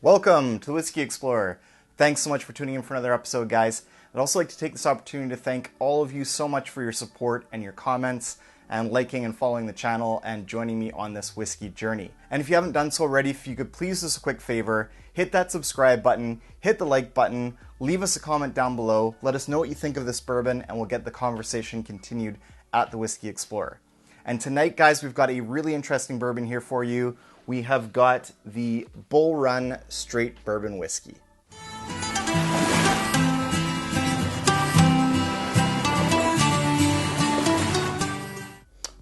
Welcome to the Whiskey Explorer. Thanks so much for tuning in for another episode, guys. I'd also like to take this opportunity to thank all of you so much for your support and your comments and liking and following the channel and joining me on this whiskey journey. And if you haven't done so already, if you could please do us a quick favor, hit that subscribe button, hit the like button, leave us a comment down below, let us know what you think of this bourbon, and we'll get the conversation continued at the Whiskey Explorer. And tonight, guys, we've got a really interesting bourbon here for you. We have got the Bull Run Straight Bourbon Whiskey.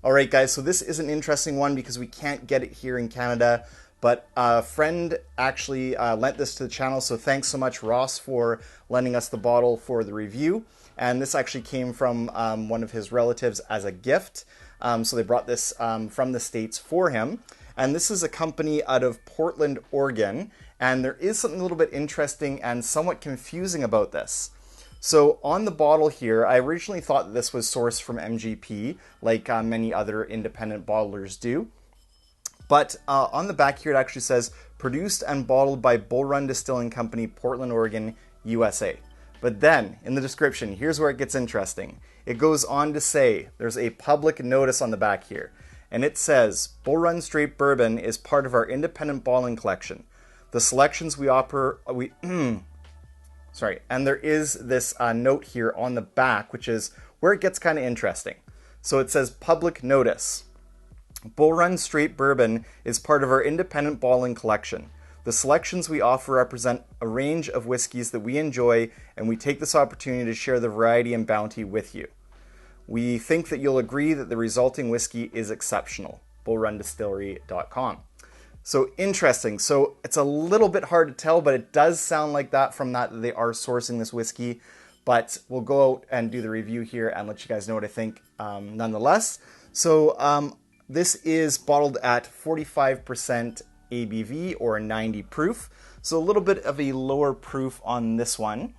All right, guys, so this is an interesting one because we can't get it here in Canada, but a friend actually lent this to the channel, so thanks so much, Ross, for lending us the bottle for the review. And this actually came from one of his relatives as a gift. So they brought this from the States for him. And this is a company out of Portland, Oregon. And there is something a little bit interesting and somewhat confusing about this. So on the bottle here, I originally thought that this was sourced from MGP, like many other independent bottlers do. But on the back here, it actually says, produced and bottled by Bull Run Distilling Company, Portland, Oregon, USA. But then, in the description, here's where it gets interesting. It goes on to say, there's a public notice on the back here. And it says, Bull Run Straight Bourbon is part of our independent bottling collection. The selections we offer, and there is this note here on the back, which is where it gets kind of interesting. So it says, public notice. Bull Run Straight Bourbon is part of our independent bottling collection. The selections we offer represent a range of whiskeys that we enjoy, and we take this opportunity to share the variety and bounty with you. We think that you'll agree that the resulting whiskey is exceptional. BullRunDistillery.com. So interesting. So it's a little bit hard to tell, but it does sound like that from that they are sourcing this whiskey. But we'll go out and do the review here and let you guys know what I think nonetheless. So this is bottled at 45% ABV or 90 proof. So a little bit of a lower proof on this one.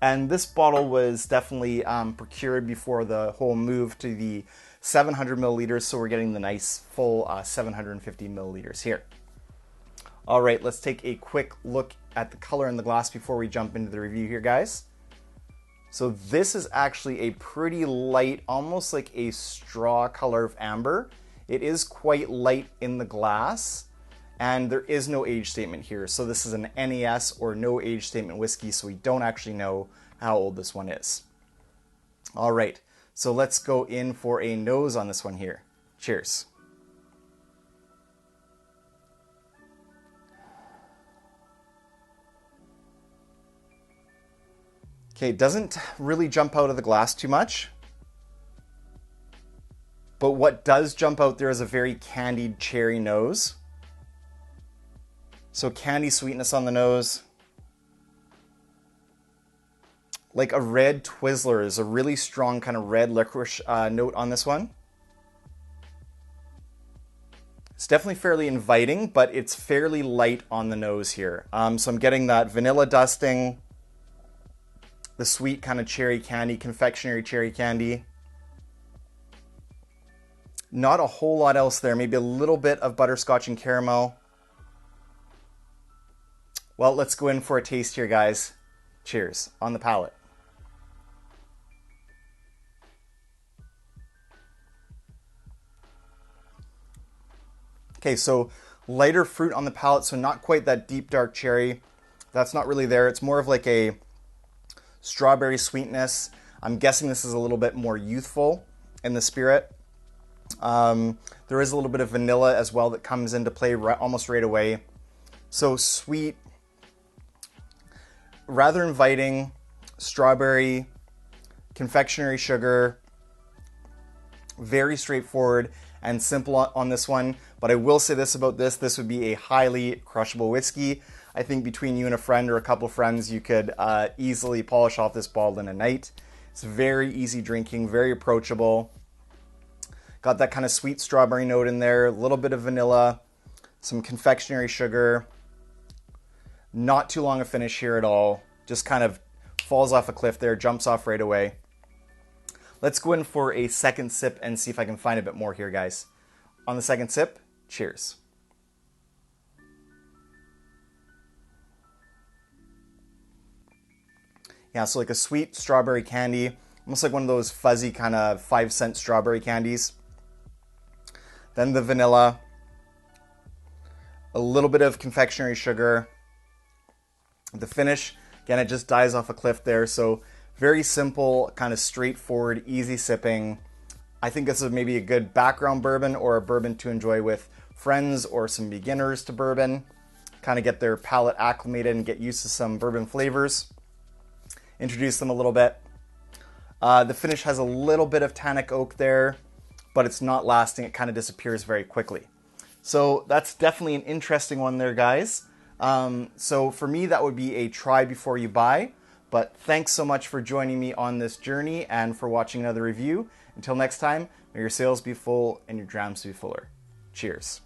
And this bottle was definitely procured before the whole move to the 700 milliliters. So we're getting the nice full 750 milliliters here. All right, let's take a quick look at the color in the glass before we jump into the review here, guys. So this is actually a pretty light, almost like a straw color of amber. It is quite light in the glass. And there is no age statement here. So this is an NAS or no age statement whiskey, so we don't actually know how old this one is. All right, so let's go in for a nose on this one here. Cheers. Okay, it doesn't really jump out of the glass too much. But what does jump out there is a very candied cherry nose. So candy sweetness on the nose. Like a red Twizzler is a really strong kind of red licorice note on this one. It's definitely fairly inviting, but it's fairly light on the nose here. So I'm getting that vanilla dusting, the sweet kind of cherry candy, confectionery cherry candy. Not a whole lot else there. Maybe a little bit of butterscotch and caramel. Well, let's go in for a taste here, guys. Cheers. On the palate. Okay, so lighter fruit on the palate, so not quite that deep dark cherry. That's not really there. It's more of like a strawberry sweetness. I'm guessing this is a little bit more youthful in the spirit. There is a little bit of vanilla as well that comes into play almost right away. So sweet, rather inviting, strawberry, confectionery sugar, very straightforward and simple on this one. But I will say this about this, this would be a highly crushable whiskey. I think between you and a friend or a couple of friends, you could easily polish off this bottle in a night. It's very easy drinking, very approachable. Got that kind of sweet strawberry note in there, a little bit of vanilla, some confectionery sugar. Not too long a finish here at all. Just kind of falls off a cliff there, jumps off right away. Let's go in for a second sip and see if I can find a bit more here, guys. On the second sip, cheers. Yeah, so like a sweet strawberry candy, almost like one of those fuzzy kind of 5-cent strawberry candies. Then the vanilla, a little bit of confectionery sugar. The finish, again, it just dies off a cliff there. So very simple, kind of straightforward, easy sipping. I think this is maybe a good background bourbon or a bourbon to enjoy with friends or some beginners to bourbon. Kind of get their palate acclimated and get used to some bourbon flavors. Introduce them a little bit. The finish has a little bit of tannic oak there, but it's not lasting. It kind of disappears very quickly. So that's definitely an interesting one there, guys. So for me, that would be a try before you buy. But thanks so much for joining me on this journey and for watching another review. Until next time, may your sails be full and your drams be fuller. Cheers.